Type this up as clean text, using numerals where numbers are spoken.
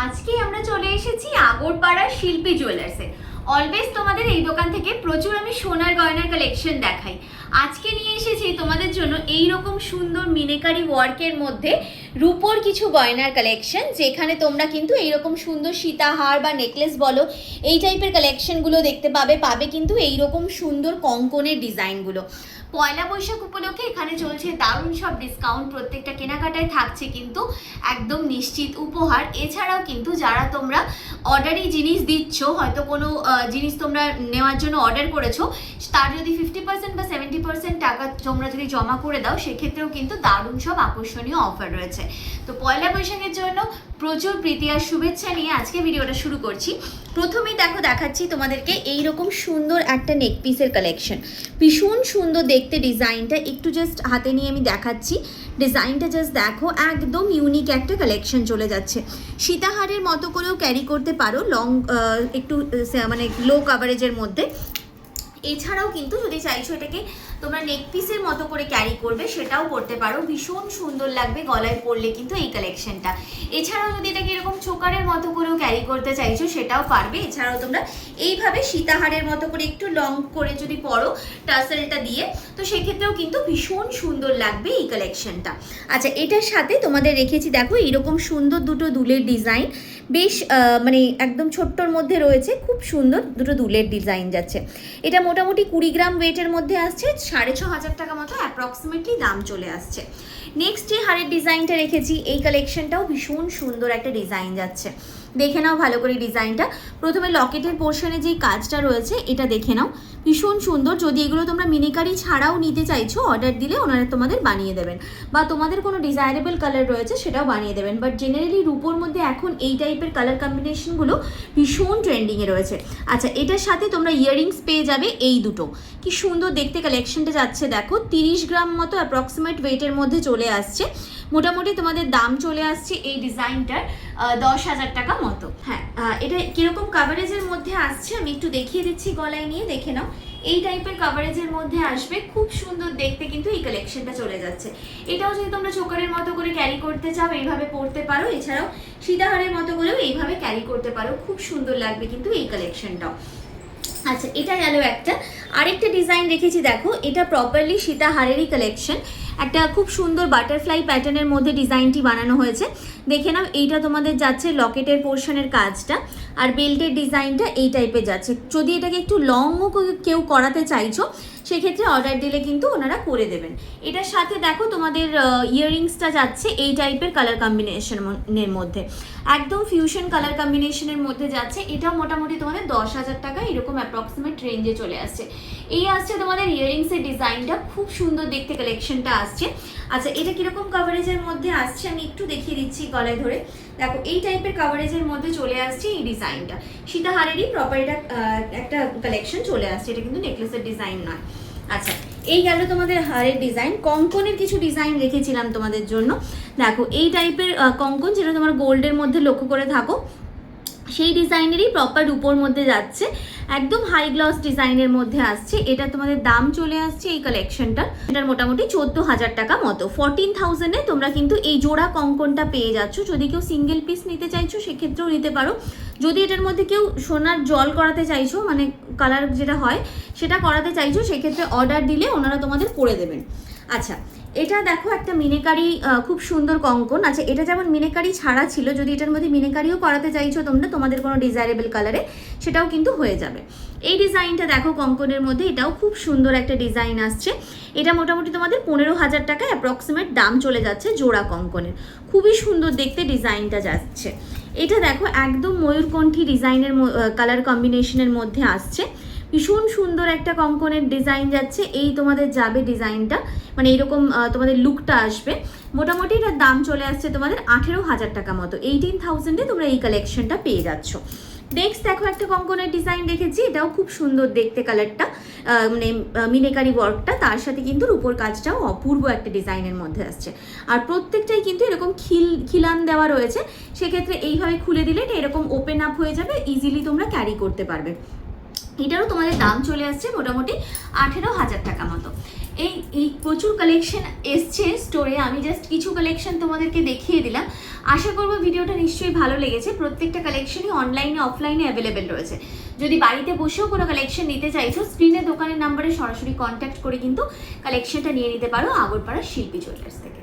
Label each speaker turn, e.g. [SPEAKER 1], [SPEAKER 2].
[SPEAKER 1] আজকে আমরা চলে এসেছি আগরপাড়ার শিল্পী জুয়েলার্সে। অলওয়েজ তোমাদের এই দোকান থেকে প্রচুর আমি সোনার গয়নার কালেকশন দেখাই। আজকে নিয়ে এসেছি তোমাদের জন্য এই রকম সুন্দর মিনেকারি ওয়ার্কের মধ্যে রূপোর কিছু গয়নার কালেকশন, যেখানে তোমরা কিন্তু এইরকম সুন্দর সীতাহার বা নেকলেস বলো এই টাইপের কালেকশনগুলো দেখতে পাবে কিন্তু এইরকম সুন্দর কঙ্কনের ডিজাইনগুলো। পয়লা বৈশাখ উপলক্ষে এখানে চলছে দারুণ সব ডিসকাউন্ট, প্রত্যেকটা কেনাকাটায় থাকছে কিন্তু একদম নিশ্চিত উপহার। এছাড়াও কিন্তু যারা তোমরা অর্ডারি জিনিস দিচ্ছ, হয়তো কোনো জিনিস তোমরা নেওয়ার জন্য অর্ডার করেছো, তার যদি 50% বা 70% টাকা তোমরা যদি জমা করে দাও, সেক্ষেত্রেও কিন্তু দারুণ সব আকর্ষণীয় অফার রয়েছে। তো পয়লা বৈশাখের জন্য প্রচুর প্রীতি আর শুভেচ্ছা নিয়ে আজকে ভিডিওটা শুরু করছি। প্রথমেই দেখাচ্ছি তোমাদেরকে এইরকম সুন্দর একটা নেক পিসের কালেকশন। ভীষণ সুন্দর দেখতে ডিজাইনটা, একটু জাস্ট হাতে নিয়ে আমি দেখাচ্ছি। ডিজাইনটা জাস্ট দেখো, একদম ইউনিক একটা কালেকশন চলে যাচ্ছে। সীতাহারের মতো করেও ক্যারি করতে পারো, লং একটু মানে লো কাভারেজের মধ্যে। এছাড়াও কিন্তু যদি চাইছো এটাকে তোমরা নেক পিসের মতো করে ক্যারি করবে, সেটাও করতে পারো। ভীষণ সুন্দর লাগবে গলায় পরলে কিন্তু এই কালেকশনটা। এছাড়াও যদি এটাকে এরকম চোকারের মতো করেও ক্যারি করতে চাইছো, সেটাও পারবে। এছাড়াও তোমরা এইভাবে সীতাহারের মতো করে একটু লং করে যদি পরো টাসেলটা দিয়ে, তো সেক্ষেত্রেও কিন্তু ভীষণ সুন্দর লাগবে এই কালেকশনটা। আচ্ছা, এটার সাথে তোমাদের রেখেছি দেখো এইরকম সুন্দর দুটো দুলের ডিজাইন, বেশ মানে একদম ছোট্টর মধ্যে রয়েছে, খুব সুন্দর দুটো দুলের ডিজাইন যাচ্ছে। এটা মোটামুটি 20 গ্রাম ওয়েটের মধ্যে আসছে, 6,500 টাকা মতো অ্যাপ্রক্সিমেটলি দাম চলে আসছে। নেক্সট যে হারের ডিজাইনটা রেখেছি, এই কালেকশনটাও ভীষণ সুন্দর একটা ডিজাইন যাচ্ছে। দেখে নাও ভালো করে ডিজাইনটা। প্রথমে লকেটের পোর্শনে যেই কাজটা রয়েছে এটা দেখে নাও, ভীষণ সুন্দর। যদি এগুলো তোমরা মিনিকারি ছাড়াও নিতে চাইছো, অর্ডার দিলে ওনারা তোমাদের বানিয়ে দেবেন, বা তোমাদের কোনো ডিজায়ারেবল কালার রয়েছে সেটাও বানিয়ে দেবেন। বাট জেনারেলি রূপোর মধ্যে এখন এই টাইপের কালার কম্বিনেশনগুলো ভীষণ ট্রেন্ডিংয়ে রয়েছে। আচ্ছা, এটার সাথে তোমরা ইয়াররিংস পেয়ে যাবে এই দুটো। কি সুন্দর দেখতে কালেকশনটা যাচ্ছে দেখো, 30 গ্রাম মতো অ্যাপ্রক্সিমেট ওয়েটের মধ্যে চলে আসছে। মোটামুটি তোমাদের দাম চলে আসছে এই ডিজাইনটার 10,000 টাকা মতো। হ্যাঁ, এটা কীরকম কাভারেজের মধ্যে আসছে আমি একটু দেখিয়ে দিচ্ছি, গলায় নিয়ে দেখে নাও। এই টাইপের কাভারেজের মধ্যে আসবে, খুব সুন্দর দেখতে কিন্তু এই কালেকশনটা চলে যাচ্ছে। এটাও যদি তোমরা চোকারের মতো করে ক্যারি করতে চাও, এইভাবে পরতে পারো। এছাড়াও সীতাহারের মতো করেও এইভাবে ক্যারি করতে পারো, খুব সুন্দর লাগবে কিন্তু এই কালেকশনটাও। আচ্ছা, এটা গেল একটা। আরেকটা ডিজাইন রেখেছি দেখো, এটা প্রপারলি সীতাহারেরই কালেকশন। একটা খুব সুন্দর বাটারফ্লাই প্যাটার্নের মধ্যে ডিজাইনটি বানানো হয়েছে। দেখে নাও, এইটা তোমাদের যাচ্ছে লকেটের পোর্শনের কাজটা, আর বেল্টের ডিজাইনটা এই টাইপের যাচ্ছে। যদি এটাকে একটু লংও কেউ করাতে চাইছো, সেক্ষেত্রে অর্ডার দিলে কিন্তু ওনারা করে দেবেন। এটার সাথে দেখো তোমাদের ইয়াররিংসটা যাচ্ছে এই টাইপের কালার কম্বিনেশনের মধ্যে, একদম ফিউশন কালার কম্বিনেশনের মধ্যে যাচ্ছে। এটাও মোটামুটি তোমাদের 10,000 টাকা এরকম অ্যাপ্রক্সিমেট রেঞ্জে চলে আসছে। এই আসছে তোমাদের ইয়াররিংসের ডিজাইনটা, খুব সুন্দর দেখতে কালেকশনটা আসছে। আচ্ছা, এটা কিরকম কাভারেজের মধ্যে আসছে আমি একটু দেখিয়ে দিচ্ছি গলায় ধরে। দেখো, এই টাইপের কাভারেজের মধ্যে চলে আসছে এই ডিজাইনটা। সীতাহারেরই প্রপার এটা একটা কালেকশন চলে আসছে, এটা কিন্তু নেকলেসের ডিজাইন নয়। আচ্ছা, এই গেল তোমাদের হারের ডিজাইন। কঙ্কনের কিছু ডিজাইন রেখেছিলাম তোমাদের জন্য। দেখো, এই টাইপের কঙ্কন, যেটা তোমার গোল্ডের মধ্যে লক্ষ্য করে থাকো, সেই ডিজাইনেরই প্রপার উপর মধ্যে যাচ্ছে, একদম হাই গ্লস ডিজাইনের মধ্যে আসছে। এটা তোমাদের দাম চলে আসছে এই কালেকশনটা, এটার মোটামুটি 14,000 টাকা মতো। 14,000-এ তোমরা কিন্তু এই জোড়া কঙ্কনটা পেয়ে যাচ্ছ। যদি কেউ সিঙ্গেল পিস নিতে চাইছো, সেক্ষেত্রেও নিতে পারো। যদি এটার মধ্যে কেউ সোনার জল করাতে চাইছো, মানে কালার যেটা হয় সেটা করাতে চাইছো, সেক্ষেত্রে অর্ডার দিলে ওনারা তোমাদের করে দেবেন। আচ্ছা, এটা দেখো একটা মিনেকারি খুব সুন্দর কঙ্কন। আচ্ছা, এটা যেমন মিনেকারি ছাড়া ছিল, যদি এটার মধ্যে মিনেকারিও করাতে চাইছো তোমরা তোমাদের কোনো ডিজায়ারেবল কালারে, সেটাও কিন্তু হয়ে যাবে। এই ডিজাইনটা দেখো কঙ্কনের মধ্যে, এটাও খুব সুন্দর একটা ডিজাইন আসছে। এটা মোটামুটি তোমাদের 15,000 টাকা অ্যাপ্রক্সিমেট দাম চলে যাচ্ছে জোড়া কঙ্কনের। খুবই সুন্দর দেখতে ডিজাইনটা যাচ্ছে। এটা দেখো একদম ময়ূরকণ্ঠী ডিজাইনের কালার কম্বিনেশনের মধ্যে আসছে। ভীষণ সুন্দর একটা কঙ্কনের ডিজাইন যাচ্ছে। এই তোমাদের যাবে ডিজাইনটা, মানে এইরকম তোমাদের লুকটা আসবে। মোটামুটি এটার দাম চলে আসছে তোমাদের 18,000 টাকা মতো। 18,000-এ তোমরা এই কালেকশনটা পেয়ে যাচ্ছ। নেক্সট দেখো একটা কঙ্কনের ডিজাইন রেখেছি, এটাও খুব সুন্দর দেখতে কালারটা, মানে মিনেকারি ওয়ার্কটা, তার সাথে কিন্তু রূপোর কাজটাও অপূর্ব একটা ডিজাইনের মধ্যে আসছে। আর প্রত্যেকটাই কিন্তু এরকম খিলান দেওয়া রয়েছে, সেক্ষেত্রে এইভাবে খুলে দিলে এটা এরকম ওপেন আপ হয়ে যাবে, ইজিলি তোমরা ক্যারি করতে পারবে। এটারও তোমাদের দাম চলে আসছে মোটামুটি 18,000 টাকা মতো। এই প্রচুর কালেকশন এসছে স্টোরে, আমি জাস্ট কিছু কালেকশন তোমাদেরকে দেখিয়ে দিলাম। আশা করবো ভিডিওটা নিশ্চয়ই ভালো লেগেছে। প্রত্যেকটা কালেকশনই অনলাইনে অফলাইনে অ্যাভেলেবেল রয়েছে। যদি বাড়িতে বসেও কোনো কালেকশন নিতে চাইছো, স্ক্রিনে দোকানের নাম্বারে সরাসরি কন্ট্যাক্ট করে কিন্তু কালেকশনটা নিয়ে নিতে পারো আগরপাড়া শিল্পী জুয়েলার্স থেকে।